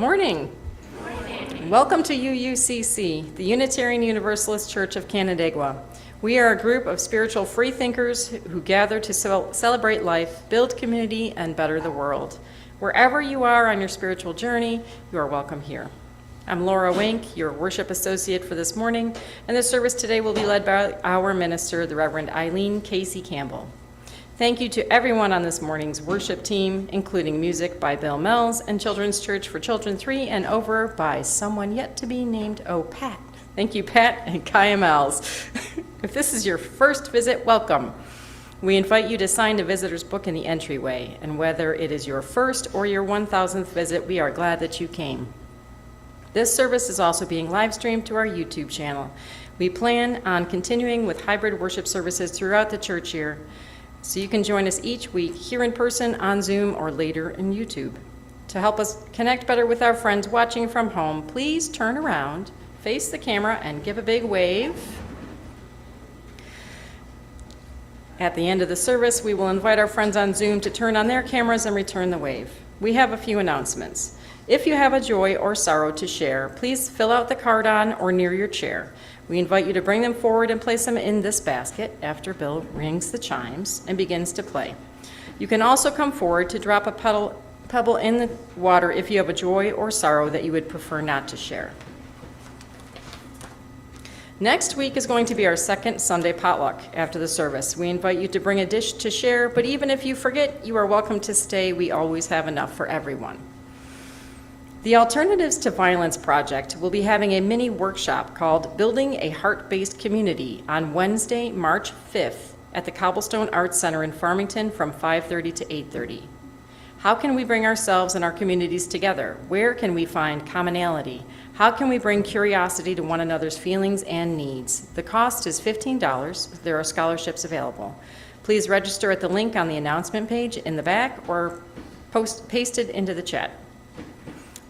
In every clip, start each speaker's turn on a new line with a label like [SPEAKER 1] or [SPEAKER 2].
[SPEAKER 1] morning. Welcome to UUCC, the Unitarian Universalist Church of Canandaigua. We are a group of spiritual freethinkers who gather to celebrate life, build community, and better the world. Wherever you are on your spiritual journey, you are welcome here. I'm Laura Wink, your worship associate for this morning, and the service today will be led by our minister, the Reverend Eileen Casey Campbell. Thank you to everyone on this morning's worship team, including music by Bill Mells and Children's Church for Children 3 and over by someone yet to be named, Pat. Thank you, Pat and Kaya Mells. If this is your first visit, welcome. We invite you to sign the visitor's book in the entryway, and whether it is your first or your 1,000th visit, we are glad that you came. This service is also being live streamed to our YouTube channel. We plan on continuing with hybrid worship services throughout the church year, so you can join us each week here in person, on Zoom, or later in YouTube. To help us connect better with our friends watching from home, please turn around, face the camera, and give a big wave. At the end of the service, we will invite our friends on Zoom to turn on their cameras and return the wave. We have a few announcements. If you have a joy or sorrow to share, please fill out the card on or near your chair. We invite you to bring them forward and place them in this basket after Bill rings the chimes and begins to play. You can also come forward to drop a pebble in the water if you have a joy or sorrow that you would prefer not to share. Next week is going to be our second Sunday potluck after the service. We invite you to bring a dish to share, but even if you forget, you are welcome to stay. We always have enough for everyone. The Alternatives to Violence Project will be having a mini workshop called Building a Heart-Based Community on Wednesday, March 5th at the Cobblestone Arts Center in Farmington from 5:30 to 8:30. How can we bring ourselves and our communities together? Where can we find commonality? How can we bring curiosity to one another's feelings and needs? The cost is $15. There are scholarships available. Please register at the link on the announcement page in the back or paste it into the chat.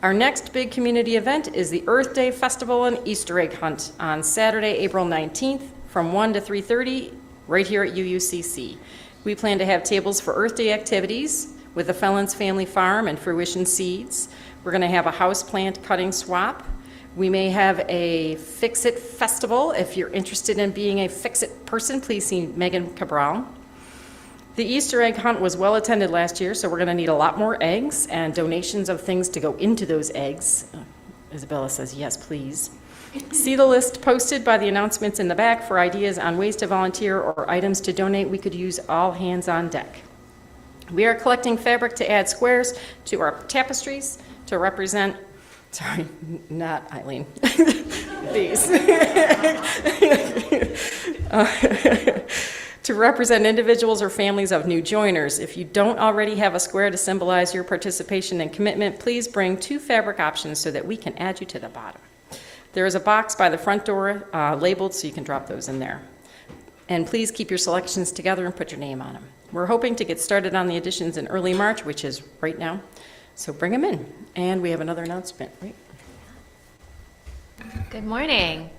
[SPEAKER 1] Our next big community event is the Earth Day Festival and Easter egg hunt on Saturday, April 19th from 1 to 3:30 right here at UUCC. We plan to have tables for Earth Day activities with the Fellens Family Farm and Fruition Seeds. We're going to have a house plant cutting swap. We may have a Fix-It Festival. If you're interested in being a Fix-It person, please see Megan Cabral. The Easter egg hunt was well attended last year, so we're going to need a lot more eggs and donations of things to go into those eggs. Isabella says, yes, please. See the list posted by the announcements in the back for ideas on ways to volunteer or items to donate. We could use all hands on deck. We are collecting fabric to add squares to our tapestries to represent, sorry, not Eileen, these. To represent individuals or families of new joiners. If you don't already have a square to symbolize your participation and commitment, please bring 2 fabric options so that we can add you to the bottom. There is a box by the front door labeled, so you can drop those in there. And please keep your selections together and put your name on them. We're hoping to get started on the additions in early March, which is right now, so bring them in. And we have another announcement, right?
[SPEAKER 2] Good morning.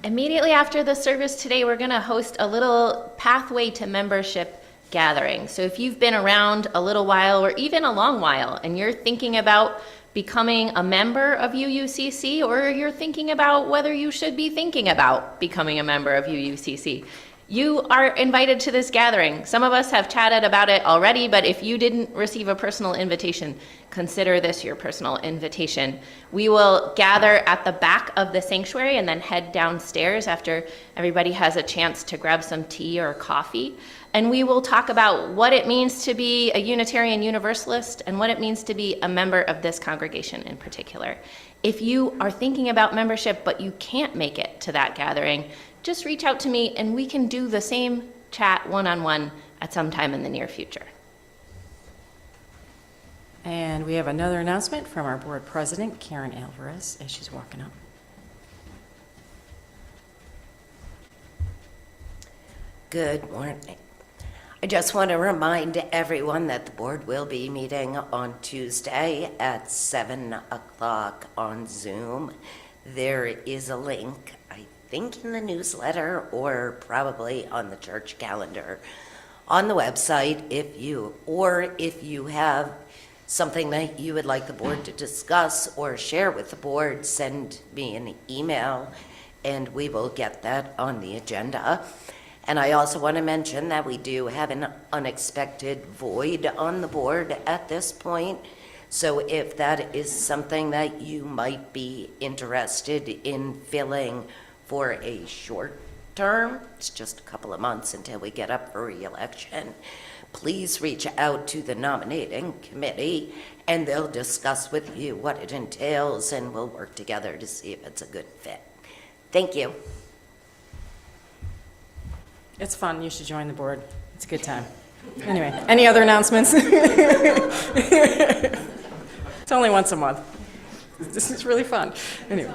[SPEAKER 2] Immediately after the service today, we're going to host a little Pathway to Membership gathering. So if you've been around a little while or even a long while and you're thinking about becoming a member of UUCC, or you're thinking about whether you should be thinking about becoming a member of UUCC, you are invited to this gathering. Some of us have chatted about it already, but if you didn't receive a personal invitation, consider this your personal invitation. We will gather at the back of the sanctuary and then head downstairs after everybody has a chance to grab some tea or coffee. And we will talk about what it means to be a Unitarian Universalist and what it means to be a member of this congregation in particular. If you are thinking about membership but you can't make it to that gathering, just reach out to me and we can do the same chat one-on-one at some time in the near future.
[SPEAKER 1] And we have another announcement from our board president, Karen Alvarez, as she's walking up.
[SPEAKER 3] Good morning. I just want to remind everyone that the board will be meeting on Tuesday at 7 o'clock on Zoom. There is a link, I think in the newsletter or probably on the church calendar on the website. If you have something that you would like the board to discuss or share with the board, send me an email and we will get that on the agenda. And I also want to mention that we do have an unexpected void on the board at this point. So if that is something that you might be interested in filling for a short term, it's just a couple of months until we get up for re-election, please reach out to the nominating committee and they'll discuss with you what it entails and we'll work together to see if it's a good fit. Thank you.
[SPEAKER 1] It's fun. You should join the board. It's a good time. Anyway, any other announcements? It's only once a month. This is really fun. Anyway,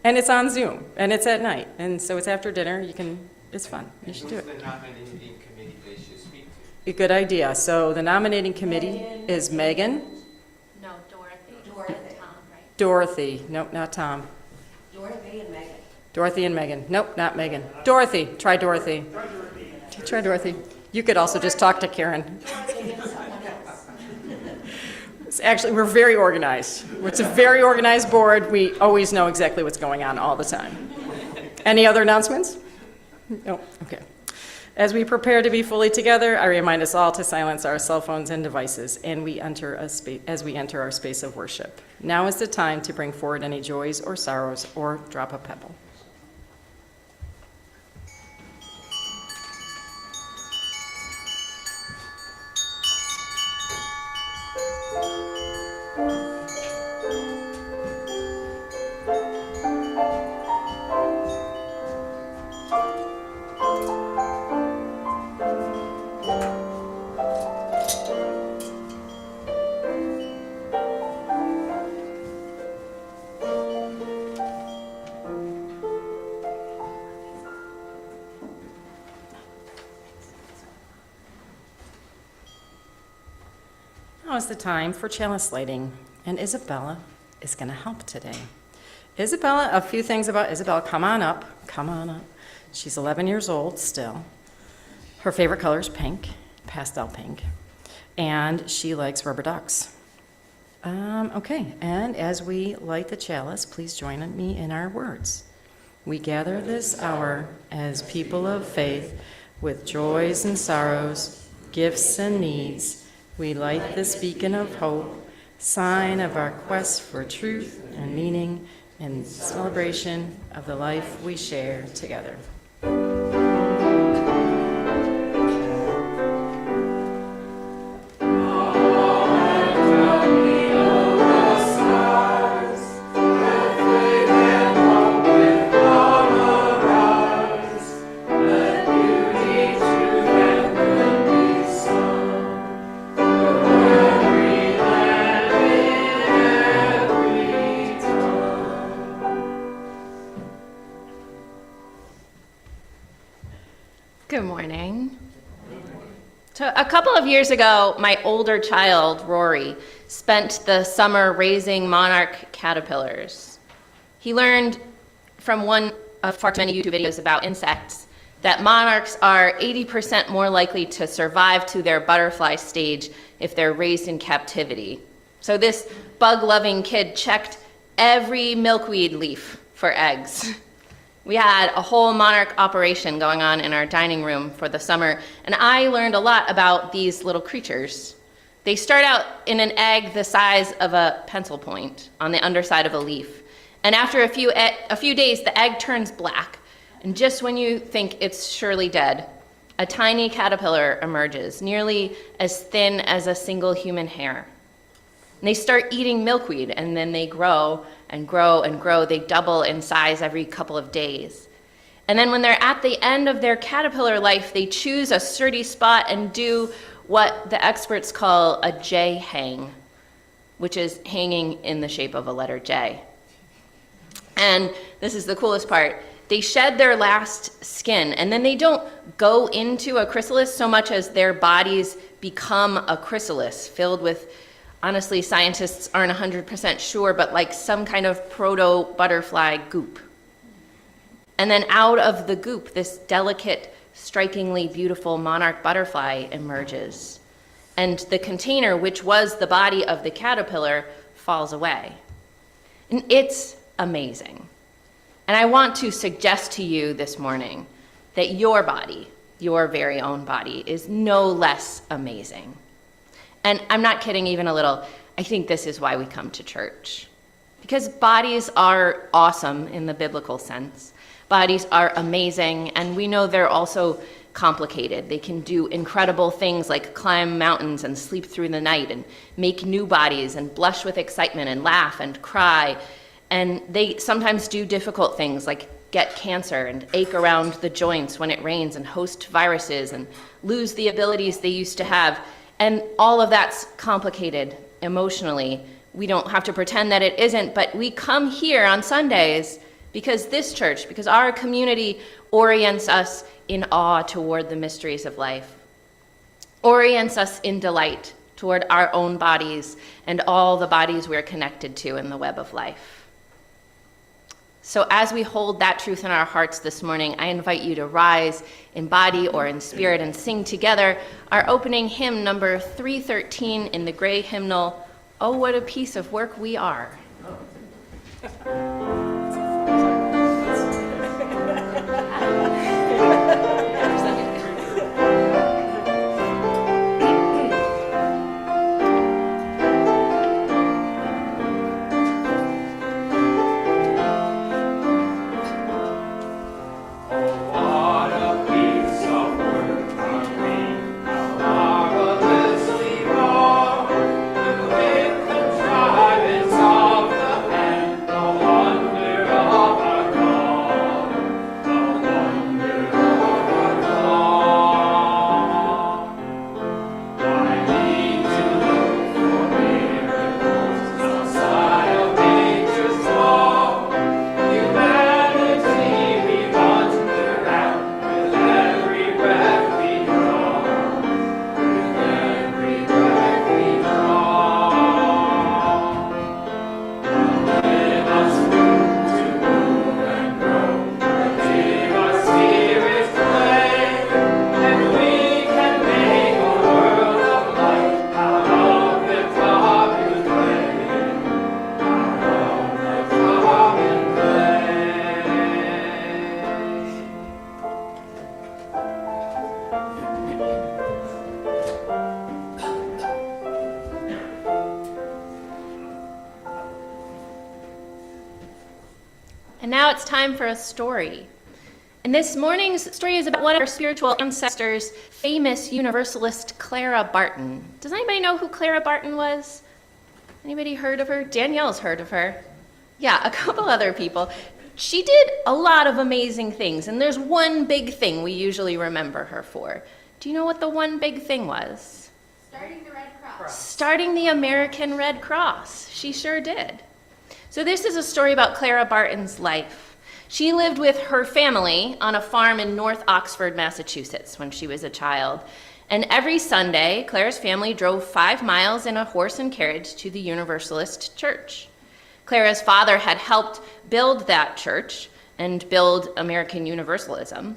[SPEAKER 1] and it's on Zoom, and it's at night, and so it's after dinner. It's fun. You should do it.
[SPEAKER 4] Who's the nominating committee they should speak to?
[SPEAKER 1] A good idea. So the nominating committee is Megan,
[SPEAKER 2] No, Dorothy. Tom, right?
[SPEAKER 1] Dorothy. Nope, not Tom.
[SPEAKER 3] Dorothy and Megan.
[SPEAKER 1] Dorothy and Megan. Nope, not Megan. Dorothy. Try Dorothy. Try Dorothy. You could also just talk to Karen. Actually, we're very organized. It's a very organized board. We always know exactly what's going on all the time. Any other announcements? No? Okay. As we prepare to be fully together, I remind us all to silence our cell phones and devices as we enter our space of worship. Now is the time to bring forward any joys or sorrows or drop a pebble. Now is the time for chalice lighting, and Isabella is going to help today. Isabella, a few things about Isabella. Come on up. Come on up. She's 11 years old still. Her favorite color is pink, pastel pink, and she likes rubber ducks. Okay, and as we light the chalice, please join me in our words. We gather this hour as people of faith with joys and sorrows, gifts and needs. We light this beacon of hope, sign of our quest for truth and meaning in celebration of the life we share together.
[SPEAKER 2] Good morning. So a couple of years ago, my older child, Rory, spent the summer raising monarch caterpillars. He learned from one of far too many YouTube videos about insects that monarchs are 80% more likely to survive to their butterfly stage if they're raised in captivity. So this bug-loving kid checked every milkweed leaf for eggs. We had a whole monarch operation going on in our dining room for the summer, and I learned a lot about these little creatures. They start out in an egg the size of a pencil point on the underside of a leaf. And after a few days, the egg turns black. And just when you think it's surely dead, a tiny caterpillar emerges, nearly as thin as a single human hair. And they start eating milkweed, and then they grow and grow and grow. They double in size every couple of days. And then when they're at the end of their caterpillar life, they choose a sturdy spot and do what the experts call a J hang, which is hanging in the shape of a letter J. And this is the coolest part. They shed their last skin, and then they don't go into a chrysalis so much as their bodies become a chrysalis filled with, honestly, scientists aren't 100% sure, but like some kind of proto-butterfly goop. And then out of the goop, this delicate, strikingly beautiful monarch butterfly emerges. and the container, which was the body of the caterpillar, falls away. And it's amazing. And I want to suggest to you this morning that your body, your very own body, is no less amazing. And I'm not kidding even a little. I think this is why we come to church. Because bodies are awesome in the biblical sense. Bodies are amazing, and we know they're also complicated. They can do incredible things like climb mountains and sleep through the night and make new bodies and blush with excitement and laugh and cry. And they sometimes do difficult things like get cancer and ache around the joints when it rains and host viruses and lose the abilities they used to have. And all of that's complicated emotionally. We don't have to pretend that it isn't, but we come here on Sundays because this church, because our community orients us in awe toward the mysteries of life, orients us in delight toward our own bodies and all the bodies we're connected to in the web of life. So as we hold that truth in our hearts this morning, I invite you to rise in body or in spirit and sing together our opening hymn, number 313 in the gray hymnal, "Oh, What a Piece of Work We Are." And now it's time for a story. And this morning's story is about one of our spiritual ancestors, famous Universalist Clara Barton. Does anybody know who Clara Barton was? Anybody heard of her? Danielle's heard of her. Yeah, a couple other people. She did a lot of amazing things, and there's one big thing we usually remember her for. Do you know what the one big thing was?
[SPEAKER 5] Starting the Red Cross.
[SPEAKER 2] Starting the American Red Cross. She sure did. So this is a story about Clara Barton's life. She lived with her family on a farm in North Oxford, Massachusetts when she was a child. And every Sunday, Clara's family drove 5 miles in a horse and carriage to the Universalist church. Clara's father had helped build that church and build American Universalism.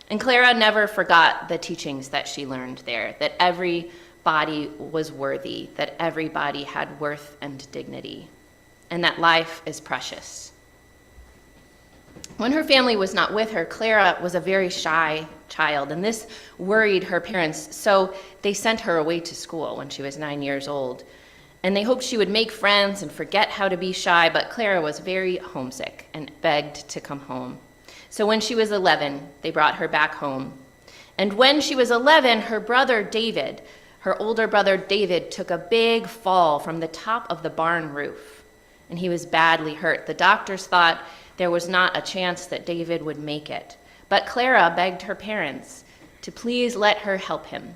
[SPEAKER 2] And Clara never forgot the teachings that she learned there, that every body was worthy, that every body had worth and dignity, and that life is precious. When her family was not with her, Clara was a very shy child, and this worried her parents, so they sent her away to school when she was 9 years old. And they hoped she would make friends and forget how to be shy, but Clara was very homesick and begged to come home. So when she was 11, they brought her back home. And when she was 11, her brother David, her older brother David, took a big fall from the top of the barn roof, and he was badly hurt. The doctors thought there was not a chance that David would make it. But Clara begged her parents to please let her help him.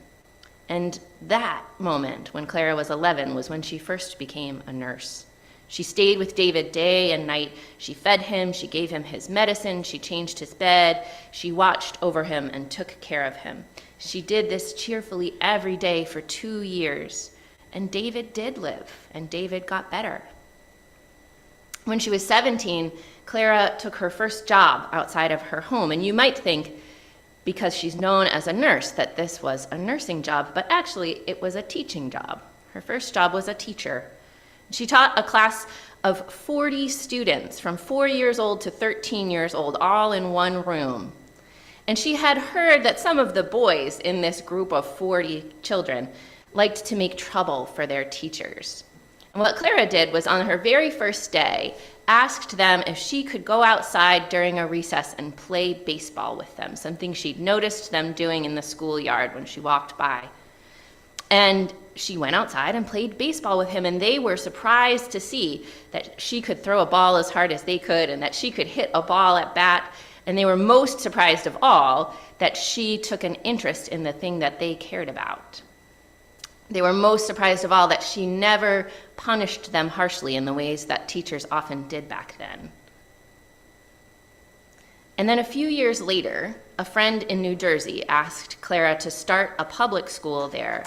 [SPEAKER 2] And that moment, when Clara was 11, was when she first became a nurse. She stayed with David day and night. She fed him, she gave him his medicine, she changed his bed, she watched over him and took care of him. She did this cheerfully every day for 2 years. And David did live, and David got better. When she was 17, Clara took her first job outside of her home. And you might think, because she's known as a nurse that this was a nursing job, but actually it was a teaching job. Her first job was a teacher. She taught a class of 40 students from 4 years old to 13 years old, all in one room. And she had heard that some of the boys in this group of 40 children liked to make trouble for their teachers. And what Clara did was, on her very first day, asked them if she could go outside during a recess and play baseball with them, something she'd noticed them doing in the schoolyard when she walked by. And she went outside and played baseball with him, and they were surprised to see that she could throw a ball as hard as they could and that she could hit a ball at bat. And they were most surprised of all that she took an interest in the thing that they cared about. They were most surprised of all that she never punished them harshly in the ways that teachers often did back then. And then a few years later, a friend in New Jersey asked Clara to start a public school there.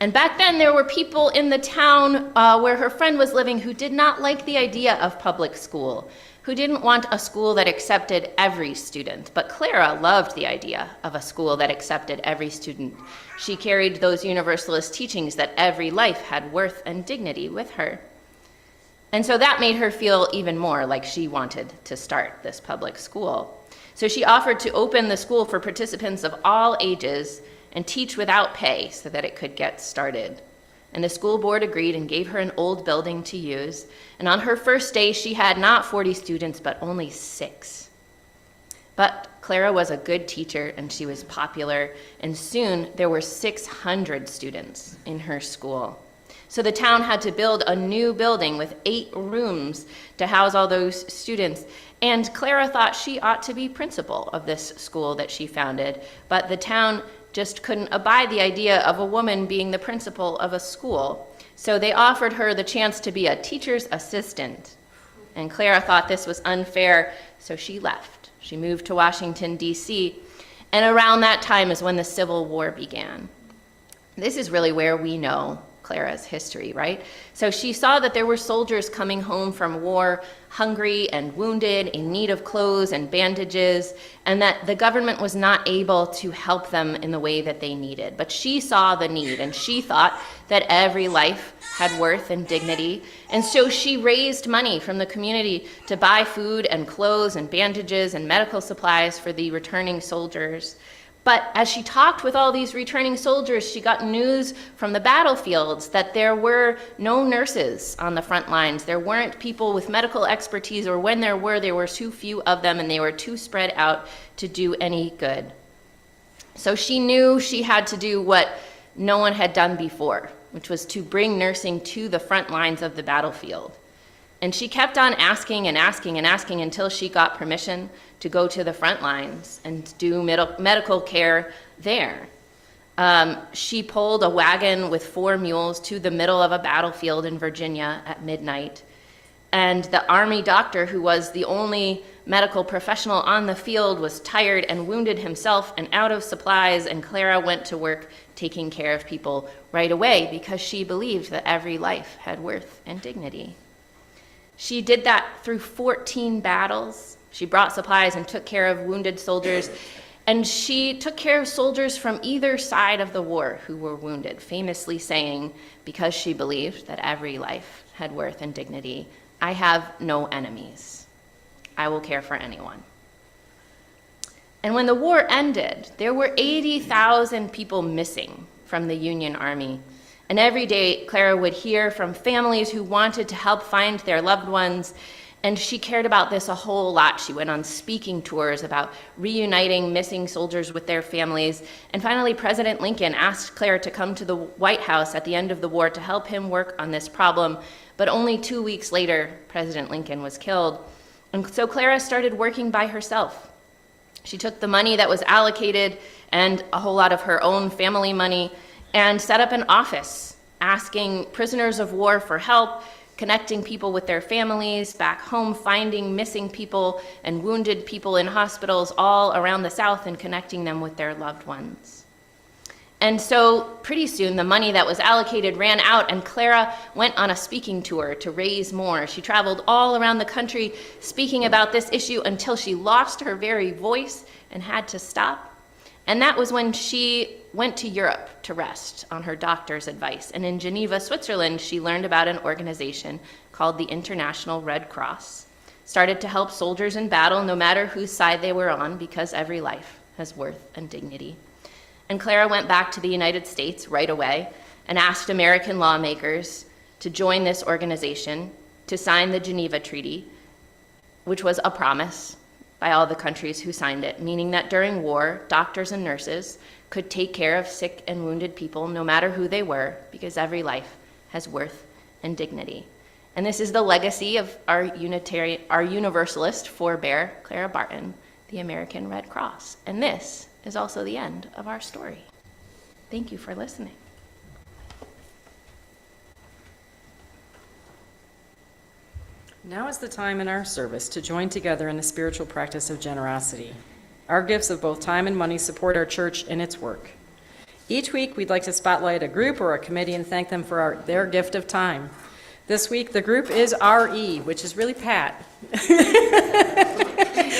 [SPEAKER 2] And back then, there were people in the town where her friend was living who did not like the idea of public school, who didn't want a school that accepted every student. But Clara loved the idea of a school that accepted every student. She carried those universalist teachings that every life had worth and dignity with her. And so that made her feel even more like she wanted to start this public school. So she offered to open the school for participants of all ages and teach without pay so that it could get started. And the school board agreed and gave her an old building to use. And on her first day, she had not 40 students, but only 6. But Clara was a good teacher, and she was popular, and soon there were 600 students in her school. So the town had to build a new building with 8 rooms to house all those students. And Clara thought she ought to be principal of this school that she founded, but the town just couldn't abide the idea of a woman being the principal of a school. So they offered her the chance to be a teacher's assistant. And Clara thought this was unfair, so she left. She moved to Washington, D.C., and around that time is when the Civil War began. This is really where we know Clara's history, right? So she saw that there were soldiers coming home from war, hungry and wounded, in need of clothes and bandages, and that the government was not able to help them in the way that they needed. But she saw the need, and she thought that every life had worth and dignity. And so she raised money from the community to buy food and clothes and bandages and medical supplies for the returning soldiers. But as she talked with all these returning soldiers, she got news from the battlefields that there were no nurses on the front lines. There weren't people with medical expertise, or when there were too few of them, and they were too spread out to do any good. So she knew she had to do what no one had done before, which was to bring nursing to the front lines of the battlefield. And she kept on asking and asking and asking until she got permission to go to the front lines and do medical care there. She pulled a wagon with 4 mules to the middle of a battlefield in Virginia at midnight. And the Army doctor, who was the only medical professional on the field, was tired and wounded himself and out of supplies, and Clara went to work taking care of people right away because she believed that every life had worth and dignity. She did that through 14 battles. She brought supplies and took care of wounded soldiers, and she took care of soldiers from either side of the war who were wounded, famously saying, because she believed that every life had worth and dignity, "I have no enemies. I will care for anyone." And when the war ended, there were 80,000 people missing from the Union Army. And every day, Clara would hear from families who wanted to help find their loved ones, and she cared about this a whole lot. She went on speaking tours about reuniting missing soldiers with their families, and finally, President Lincoln asked Clara to come to the White House at the end of the war to help him work on this problem, but only 2 weeks later, President Lincoln was killed. And so Clara started working by herself. She took the money that was allocated and a whole lot of her own family money and set up an office, asking prisoners of war for help, connecting people with their families back home, finding missing people and wounded people in hospitals all around the South and connecting them with their loved ones. And so pretty soon the money that was allocated ran out, and Clara went on a speaking tour to raise more. She traveled all around the country speaking about this issue until she lost her very voice and had to stop. And that was when she went to Europe to rest on her doctor's advice. And in Geneva, Switzerland, she learned about an organization called the International Red Cross. Started to help soldiers in battle, no matter whose side they were on, because every life has worth and dignity. And Clara went back to the United States right away and asked American lawmakers to join this organization, to sign the Geneva Treaty, which was a promise by all the countries who signed it, meaning that during war, doctors and nurses could take care of sick and wounded people, no matter who they were, because every life has worth and dignity. And this is the legacy of our Universalist forebear, Clara Barton, the American Red Cross. And this is also the end of our story. Thank you for listening.
[SPEAKER 1] Now is the time in our service to join together in the spiritual practice of generosity. Our gifts of both time and money support our church in its work. Each week, we'd like to spotlight a group or a committee and thank them for their gift of time. This week, the group is RE, which is really Pat.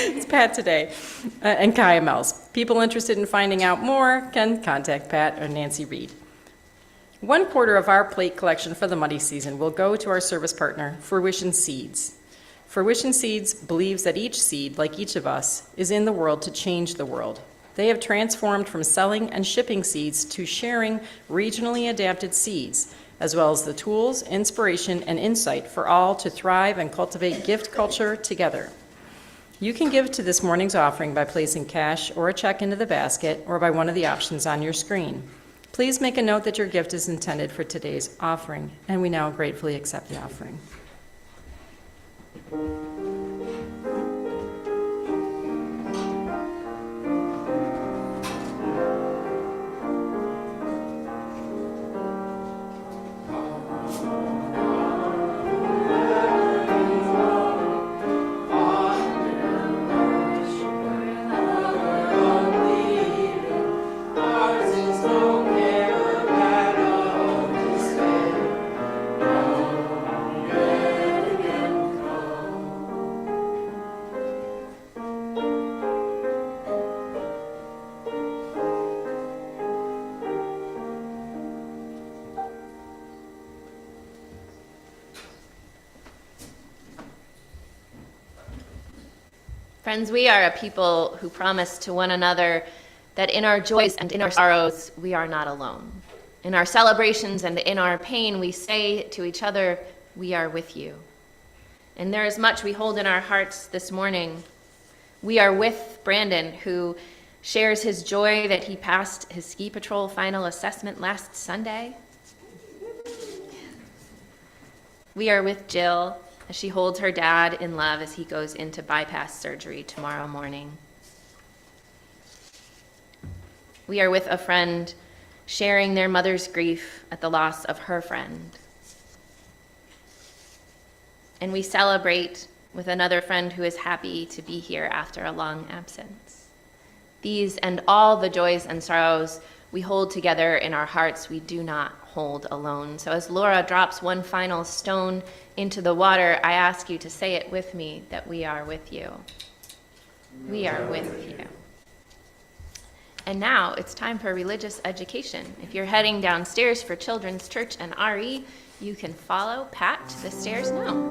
[SPEAKER 1] It's Pat today, and KMLs. People interested in finding out more can contact Pat or Nancy Reed. 1/4 of our plate collection for the muddy season will go to our service partner, Fruition Seeds. Fruition Seeds believes that each seed, like each of us, is in the world to change the world. They have transformed from selling and shipping seeds to sharing regionally adapted seeds, as well as the tools, inspiration, and insight for all to thrive and cultivate gift culture together. You can give to this morning's offering by placing cash or a check into the basket or by one of the options on your screen. Please make a note that your gift is intended for today's offering, and we now gratefully accept the offering.
[SPEAKER 2] Friends, we are a people who promise to one another that in our joys and in our sorrows, we are not alone. In our celebrations and in our pain, we say to each other, we are with you. And there is much we hold in our hearts this morning. We are with Brandon, who shares his joy that he passed his ski patrol final assessment last Sunday. We are with Jill, as she holds her dad in love as he goes into bypass surgery tomorrow morning. We are with a friend sharing their mother's grief at the loss of her friend. And we celebrate with another friend who is happy to be here after a long absence. These and all the joys and sorrows we hold together in our hearts, we do not hold alone. So as Laura drops one final stone into the water, I ask you to say it with me, that we are with you. We are with you. And now it's time for religious education. If you're heading downstairs for Children's Church and RE, you can follow Pat to the stairs now.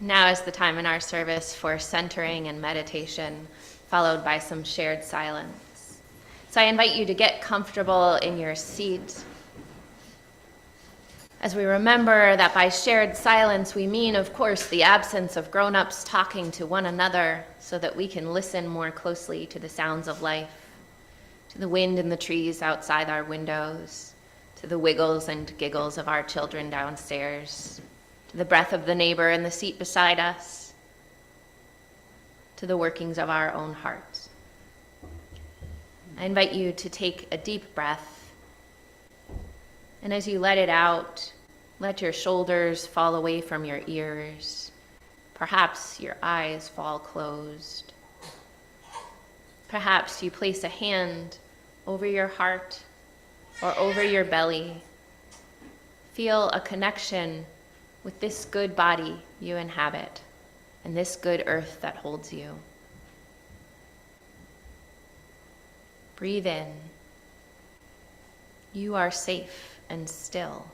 [SPEAKER 2] Now is the time in our service for centering and meditation, followed by some shared silence. So I invite you to get comfortable in your seat as we remember that by shared silence we mean, of course, the absence of grown-ups talking to one another so that we can listen more closely to the sounds of life, to the wind in the trees outside our windows, to the wiggles and giggles of our children downstairs, to the breath of the neighbor in the seat beside us, to the workings of our own hearts. I invite you to take a deep breath, and as you let it out, let your shoulders fall away from your ears. Perhaps your eyes fall closed. Perhaps you place a hand over your heart or over your belly. Feel a connection with this good body you inhabit and this good earth that holds you. Breathe in. You are safe and still.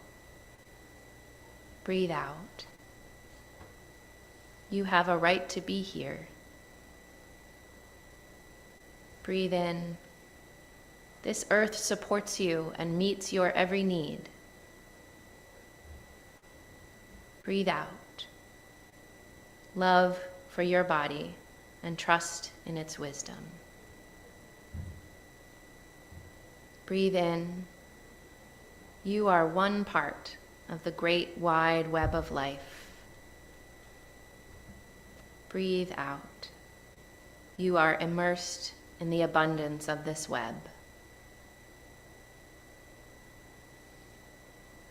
[SPEAKER 2] Breathe out. You have a right to be here. Breathe in. This earth supports you and meets your every need. Breathe out. Love for your body and trust in its wisdom. Breathe in. You are one part of the great wide web of life. Breathe out. You are immersed in the abundance of this web.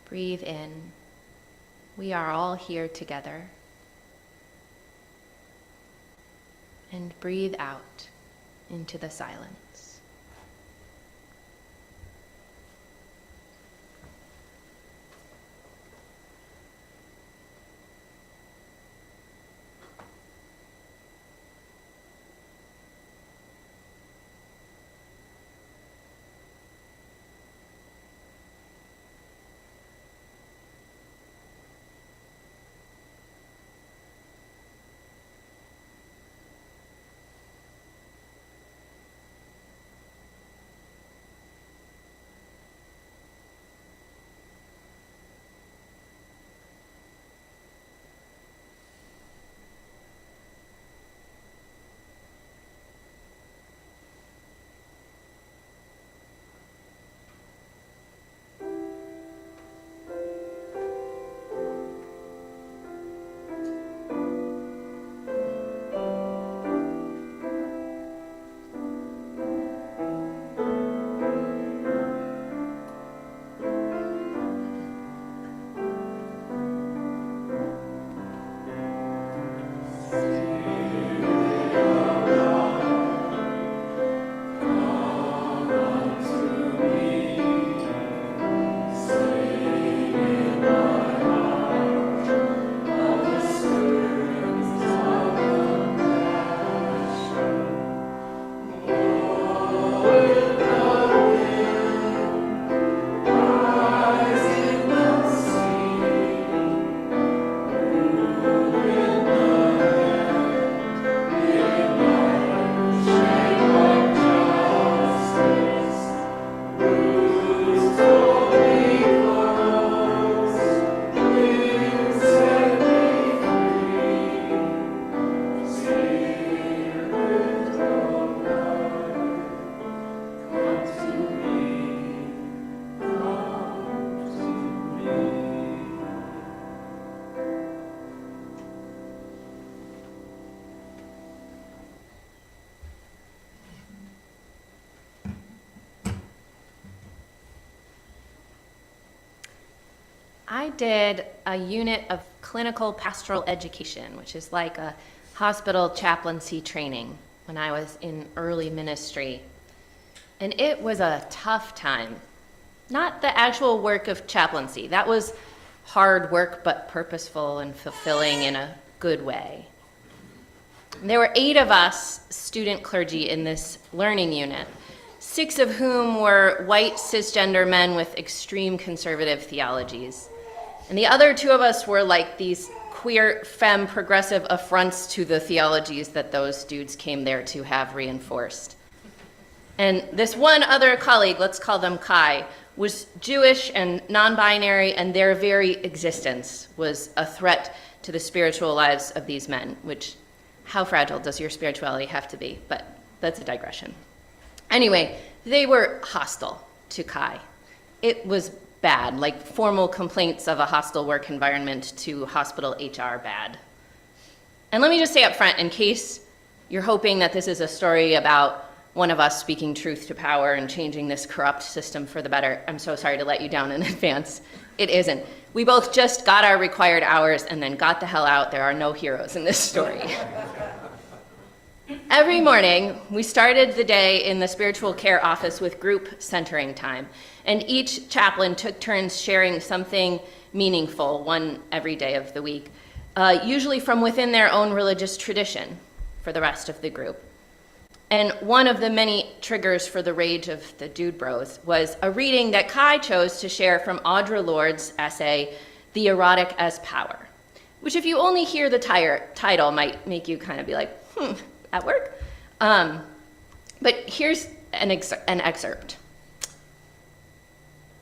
[SPEAKER 2] Breathe in. We are all here together. And breathe out into the silence. I did a unit of clinical pastoral education, which is like a hospital chaplaincy training when I was in early ministry. And it was a tough time. Not the actual work of chaplaincy. That was hard work, but purposeful and fulfilling in a good way. There were 8 of us student clergy in this learning unit, 6 of whom were white cisgender men with extreme conservative theologies. And the other 2 of us were like these queer, femme, progressive affronts to the theologies that those dudes came there to have reinforced. And this one other colleague, let's call them Kai, was Jewish and non-binary, and their very existence was a threat to the spiritual lives of these men, which, how fragile does your spirituality have to be? But that's a digression. Anyway, they were hostile to Kai. It was bad, like formal complaints of a hostile work environment to hospital HR bad. And let me just say up front, in case you're hoping that this is a story about one of us speaking truth to power and changing this corrupt system for the better, I'm so sorry to let you down in advance. It isn't. We both just got our required hours and then got the hell out. There are no heroes in this story. Every morning, we started the day in the spiritual care office with group centering time, and each chaplain took turns sharing something meaningful, one every day of the week, usually from within their own religious tradition for the rest of the group. And one of the many triggers for the rage of the Dude Bros was a reading that Kai chose to share from Audre Lorde's essay, The Erotic as Power, which if you only hear the title might make you kind of be like, at work? But here's an excerpt.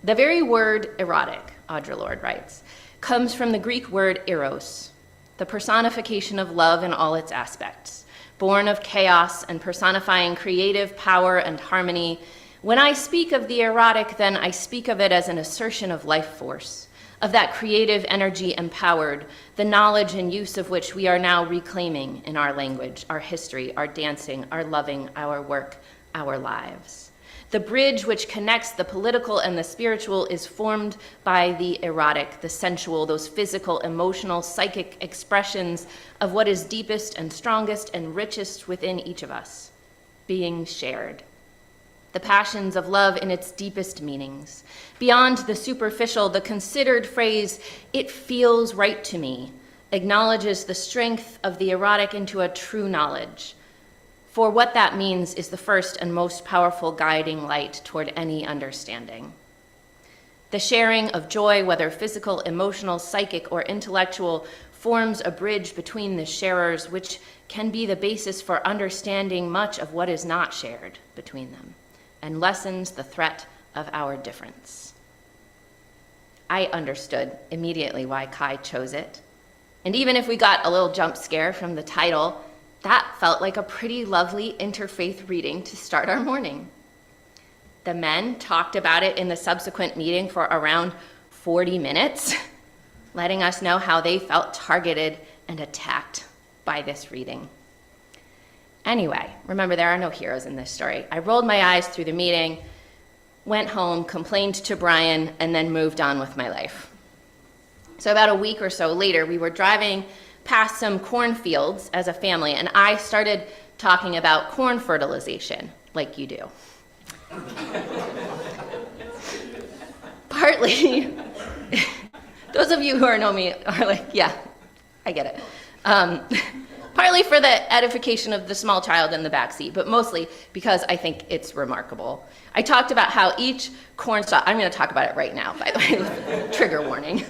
[SPEAKER 2] The very word erotic, Audre Lorde writes, comes from the Greek word eros, the personification of love in all its aspects. Born of chaos and personifying creative power and harmony. When I speak of the erotic, then I speak of it as an assertion of life force, of that creative energy empowered, the knowledge and use of which we are now reclaiming in our language, our history, our dancing, our loving, our work, our lives. The bridge which connects the political and the spiritual is formed by the erotic, the sensual, those physical, emotional, psychic expressions of what is deepest and strongest and richest within each of us, being shared. The passions of love in its deepest meanings. Beyond the superficial, the considered phrase, "it feels right to me," acknowledges the strength of the erotic into a true knowledge. For what that means is the first and most powerful guiding light toward any understanding. The sharing of joy, whether physical, emotional, psychic, or intellectual, forms a bridge between the sharers, which can be the basis for understanding much of what is not shared between them, and lessens the threat of our difference. I understood immediately why Kai chose it. And even if we got a little jump scare from the title, that felt like a pretty lovely interfaith reading to start our morning. The men talked about it in the subsequent meeting for around 40 minutes, letting us know how they felt targeted and attacked by this reading. Anyway, remember, there are no heroes in this story. I rolled my eyes through the meeting, went home, complained to Brian, and then moved on with my life. So about a week or so later, we were driving past some cornfields as a family, and I started talking about corn fertilization, like you do. Partly, those of you who know me are like, yeah, I get it. Partly for the edification of the small child in the backseat, but mostly because I think it's remarkable. I talked about how each corn stalk, I'm going to talk about it right now, by the way, trigger warning.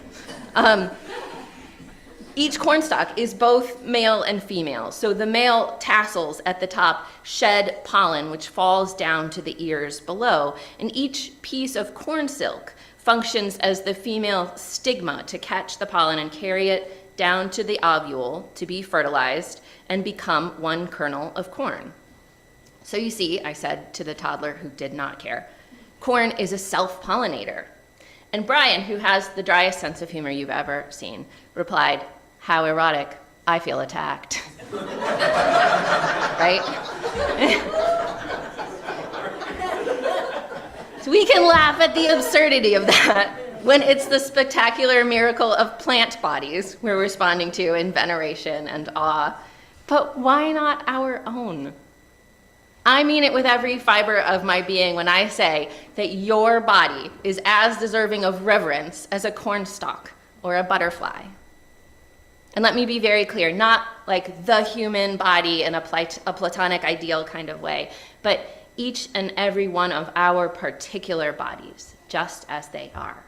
[SPEAKER 2] Each cornstalk is both male and female. So the male tassels at the top shed pollen, which falls down to the ears below. And each piece of corn silk functions as the female stigma to catch the pollen and carry it down to the ovule to be fertilized and become one kernel of corn. So you see, I said to the toddler who did not care, corn is a self-pollinator. And Brian, who has the driest sense of humor you've ever seen, replied, "How erotic, I feel attacked." Right? So we can laugh at the absurdity of that when it's the spectacular miracle of plant bodies we're responding to in veneration and awe. But why not our own? I mean it with every fiber of my being when I say that your body is as deserving of reverence as a cornstalk or a butterfly. And let me be very clear, not like the human body in a platonic ideal kind of way, but each and every one of our particular bodies, just as they are.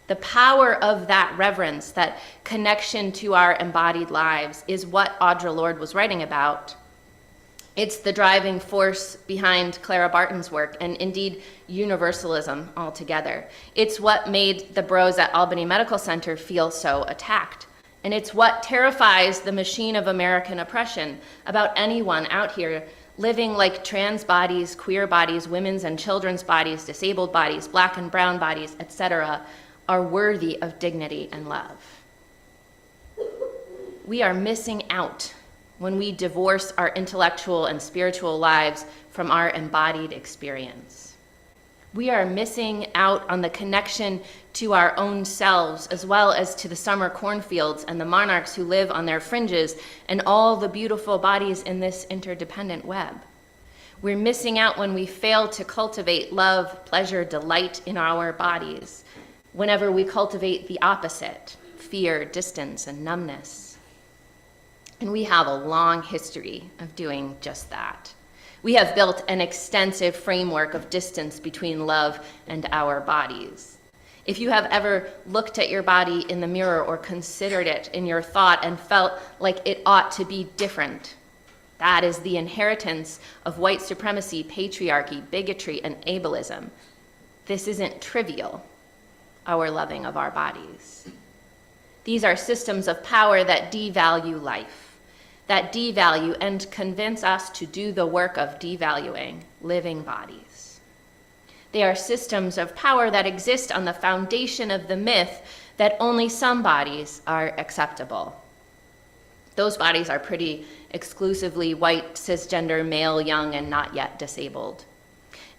[SPEAKER 2] The power of that reverence, that connection to our embodied lives, is what Audre Lorde was writing about. It's the driving force behind Clara Barton's work, and indeed universalism altogether. It's what made the bros at Albany Medical Center feel so attacked. And it's what terrifies the machine of American oppression about anyone out here living like trans bodies, queer bodies, women's and children's bodies, disabled bodies, black and brown bodies, etc., are worthy of dignity and love. We are missing out when we divorce our intellectual and spiritual lives from our embodied experience. We are missing out on the connection to our own selves, as well as to the summer cornfields and the monarchs who live on their fringes and all the beautiful bodies in this interdependent web. We're missing out when we fail to cultivate love, pleasure, delight in our bodies, whenever we cultivate the opposite, fear, distance, and numbness. And we have a long history of doing just that. We have built an extensive framework of distance between love and our bodies. If you have ever looked at your body in the mirror or considered it in your thought and felt like it ought to be different, that is the inheritance of white supremacy, patriarchy, bigotry, and ableism. This isn't trivial, our loving of our bodies. These are systems of power that devalue life, that devalue and convince us to do the work of devaluing living bodies. They are systems of power that exist on the foundation of the myth that only some bodies are acceptable. Those bodies are pretty exclusively white, cisgender, male, young, and not yet disabled.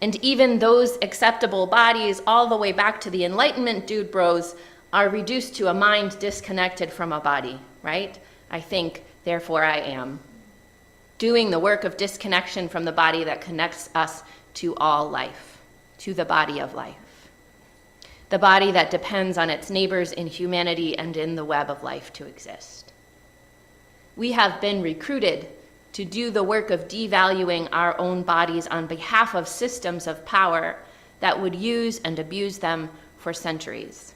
[SPEAKER 2] And even those acceptable bodies, all the way back to the Enlightenment dude bros, are reduced to a mind disconnected from a body, right? I think, therefore I am. Doing the work of disconnection from the body that connects us to all life, to the body of life. The body that depends on its neighbors in humanity and in the web of life to exist. We have been recruited to do the work of devaluing our own bodies on behalf of systems of power that would use and abuse them for centuries.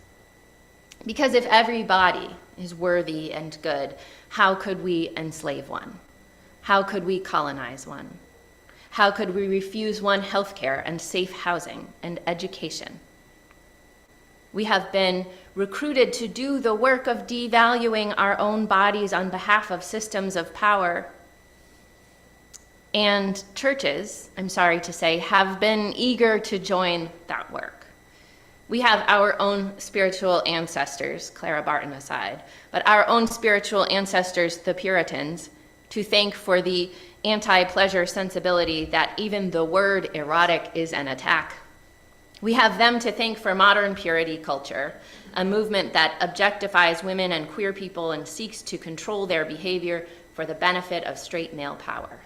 [SPEAKER 2] Because if every body is worthy and good, how could we enslave one? How could we colonize one? How could we refuse one healthcare and safe housing and education? We have been recruited to do the work of devaluing our own bodies on behalf of systems of power. And churches, I'm sorry to say, have been eager to join that work. We have our own spiritual ancestors, Clara Barton aside, but our own spiritual ancestors, the Puritans, to thank for the anti-pleasure sensibility that even the word erotic is an attack. We have them to thank for modern purity culture, a movement that objectifies women and queer people and seeks to control their behavior for the benefit of straight male power.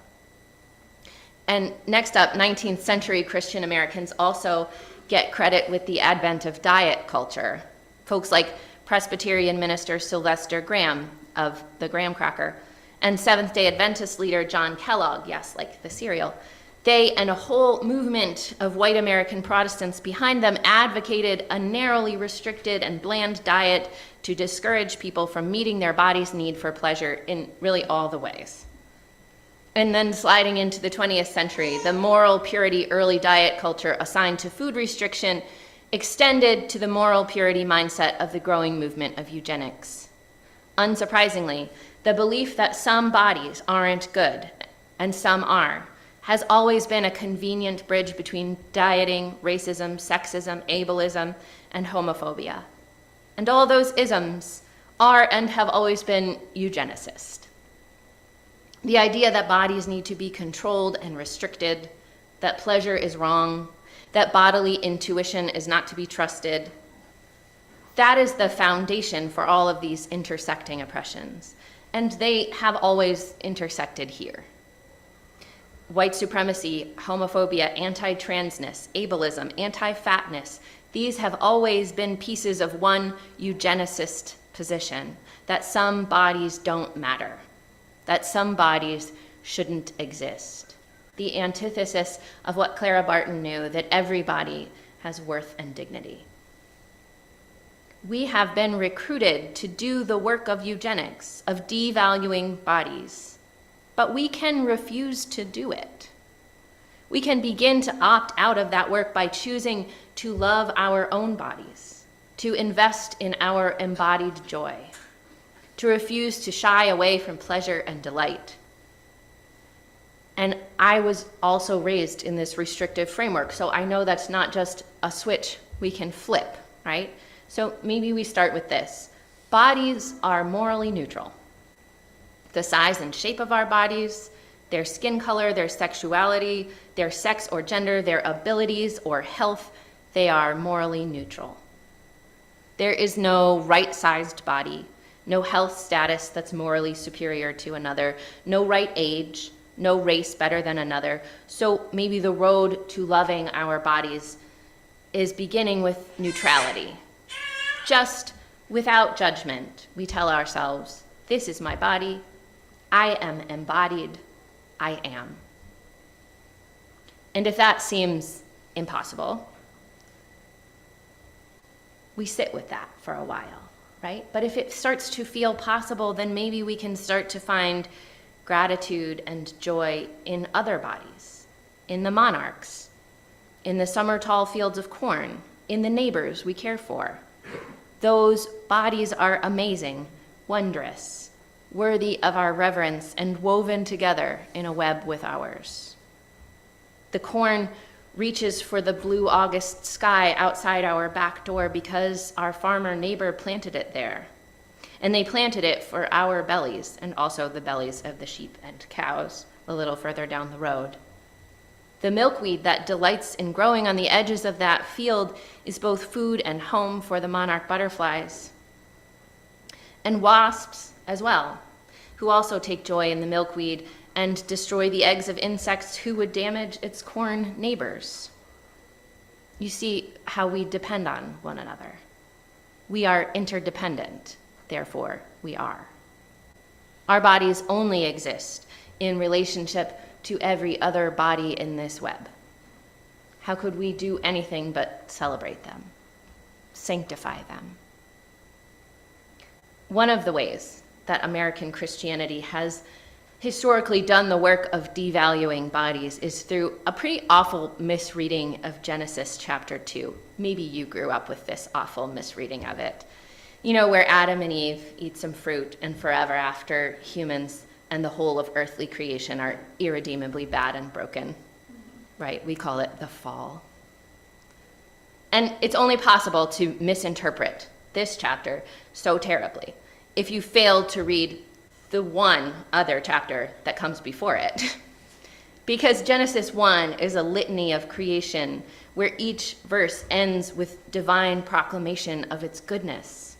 [SPEAKER 2] And next up, 19th century Christian Americans also get credit with the advent of diet culture. Folks like Presbyterian minister Sylvester Graham of the Graham Cracker and Seventh-day Adventist leader John Kellogg, yes, like the cereal, they and a whole movement of white American Protestants behind them advocated a narrowly restricted and bland diet to discourage people from meeting their body's need for pleasure in really all the ways. And then sliding into the 20th century, the moral purity early diet culture assigned to food restriction extended to the moral purity mindset of the growing movement of eugenics. Unsurprisingly, the belief that some bodies aren't good and some are has always been a convenient bridge between dieting, racism, sexism, ableism, and homophobia. And all those isms are and have always been eugenicist. The idea that bodies need to be controlled and restricted, that pleasure is wrong, that bodily intuition is not to be trusted, that is the foundation for all of these intersecting oppressions. And they have always intersected here. White supremacy, homophobia, anti-transness, ableism, anti-fatness, these have always been pieces of one eugenicist position, that some bodies don't matter, that some bodies shouldn't exist. The antithesis of what Clara Barton knew, that every body has worth and dignity. We have been recruited to do the work of eugenics, of devaluing bodies, but we can refuse to do it. We can begin to opt out of that work by choosing to love our own bodies, to invest in our embodied joy, to refuse to shy away from pleasure and delight. And I was also raised in this restrictive framework, so I know that's not just a switch we can flip, right? So maybe we start with this. Bodies are morally neutral. The size and shape of our bodies, their skin color, their sexuality, their sex or gender, their abilities or health, they are morally neutral. There is no right-sized body, no health status that's morally superior to another, no right age, no race better than another. So maybe the road to loving our bodies is beginning with neutrality. Just without judgment, we tell ourselves, this is my body, I am embodied, I am. And if that seems impossible, we sit with that for a while, right? But if it starts to feel possible, then maybe we can start to find gratitude and joy in other bodies, in the monarchs, in the summer tall fields of corn, in the neighbors we care for. Those bodies are amazing, wondrous, worthy of our reverence, and woven together in a web with ours. The corn reaches for the blue August sky outside our back door because our farmer neighbor planted it there. And they planted it for our bellies and also the bellies of the sheep and cows a little further down the road. The milkweed that delights in growing on the edges of that field is both food and home for the monarch butterflies. And wasps as well, who also take joy in the milkweed and destroy the eggs of insects who would damage its corn neighbors. You see how we depend on one another. We are interdependent. Therefore, we are. Our bodies only exist in relationship to every other body in this web. How could we do anything but celebrate them, sanctify them? One of the ways that American Christianity has historically done the work of devaluing bodies is through a pretty awful misreading of Genesis chapter 2. Maybe you grew up with this awful misreading of it. You know, where Adam and Eve eat some fruit, and forever after, humans and the whole of earthly creation are irredeemably bad and broken, right? We call it the fall. And it's only possible to misinterpret this chapter so terribly if you failed to read the one other chapter that comes before it. Because Genesis 1 is a litany of creation where each verse ends with divine proclamation of its goodness.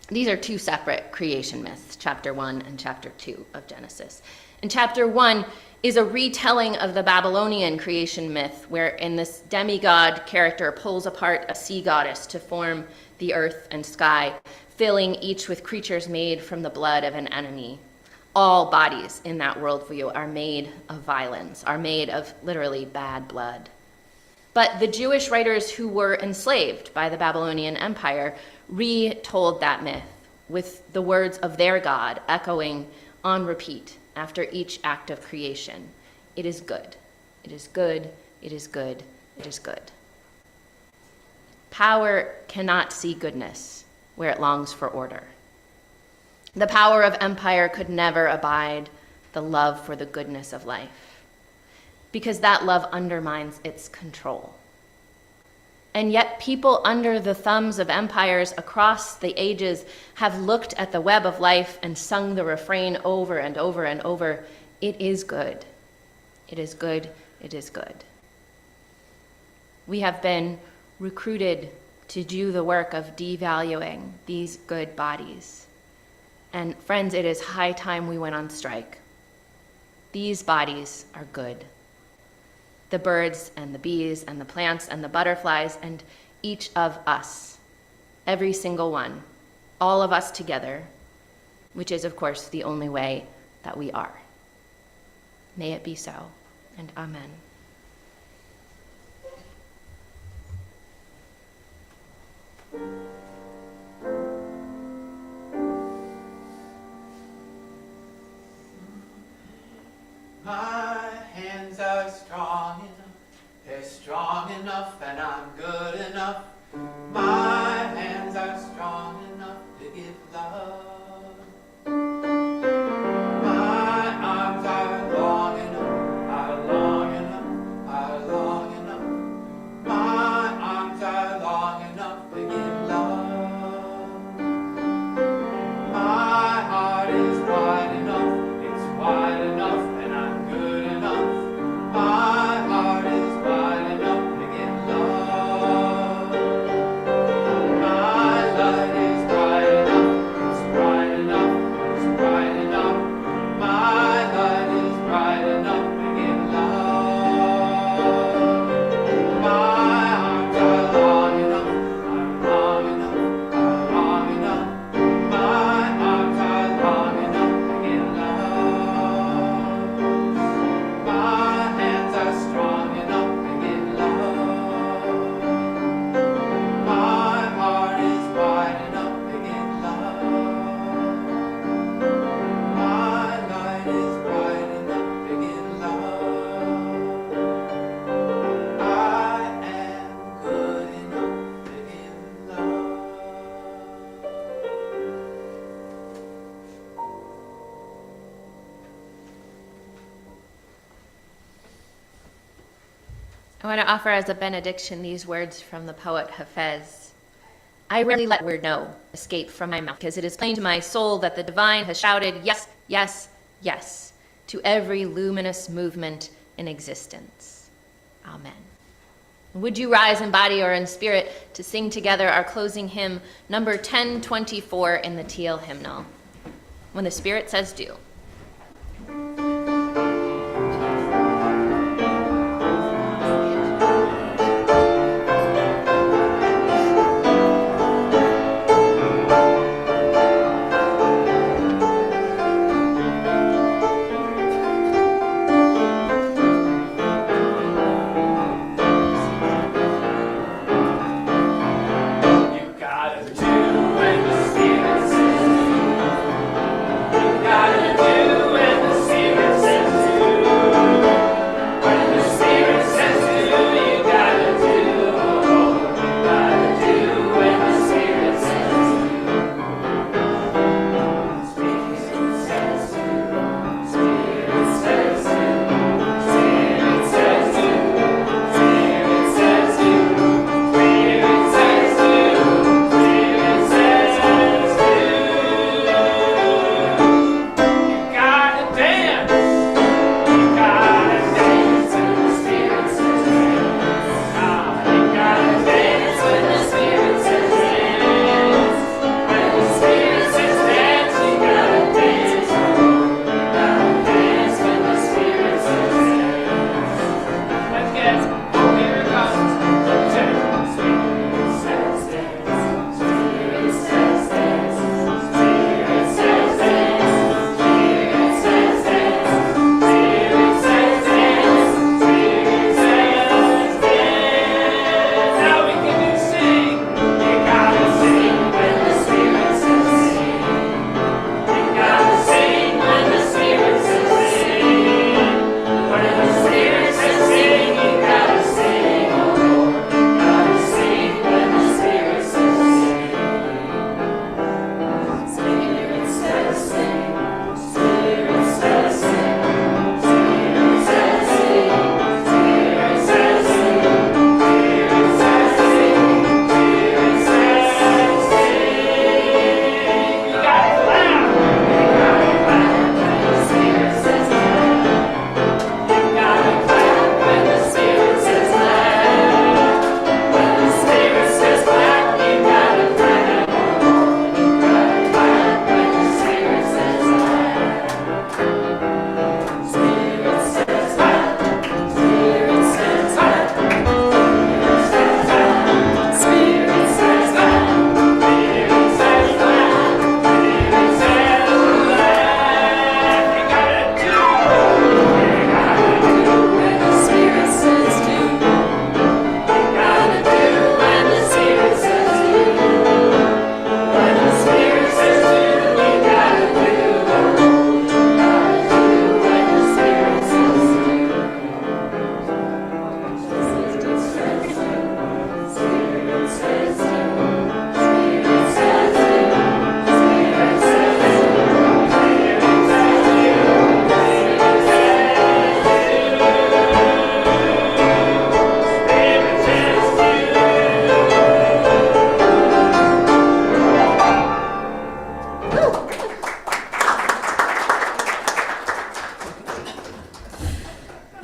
[SPEAKER 2] These are two separate creation myths, chapter 1 and chapter 2 of Genesis. And chapter 1 is a retelling of the Babylonian creation myth, wherein this demigod character pulls apart a sea goddess to form the earth and sky, filling each with creatures made from the blood of an enemy. All bodies in that worldview are made of violence, are made of literally bad blood. But the Jewish writers who were enslaved by the Babylonian Empire retold that myth with the words of their God echoing on repeat after each act of creation. It is good. It is good. It is good. It is good. Power cannot see goodness where it longs for order. The power of empire could never abide the love for the goodness of life, because that love undermines its control. And yet people under the thumbs of empires across the ages have looked at the web of life and sung the refrain over and over and over, it is good, it is good, it is good. We have been recruited to do the work of devaluing these good bodies. And friends, it is high time we went on strike. These bodies are good. The birds and the bees and the plants and the butterflies and each of us, every single one, all of us together, which is, of course, the only way that we are. May it be so, and amen.
[SPEAKER 4] My hands are strong enough, they're strong enough, and I'm good enough. My hands are strong enough to give love. My arms are long enough.
[SPEAKER 2] I want to offer as a benediction these words from the poet Hafez. I rarely let word no escape from my mouth, because it is plain to my soul that the divine has shouted yes, yes, yes to every luminous movement in existence. Amen. Would you rise in body or in spirit to sing together our closing hymn, number 1024 in the Teal hymnal? When the Spirit says do.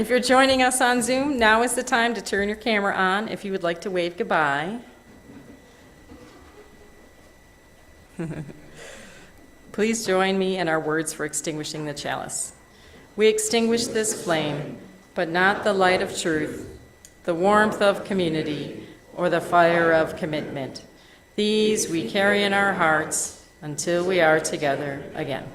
[SPEAKER 1] If you're joining us on Zoom, now is the time to turn your camera on if you would like to wave goodbye. Please join me in our words for extinguishing the chalice. We extinguish this flame, but not the light of truth, the warmth of community, or the fire of commitment. These we carry in our hearts until we are together again.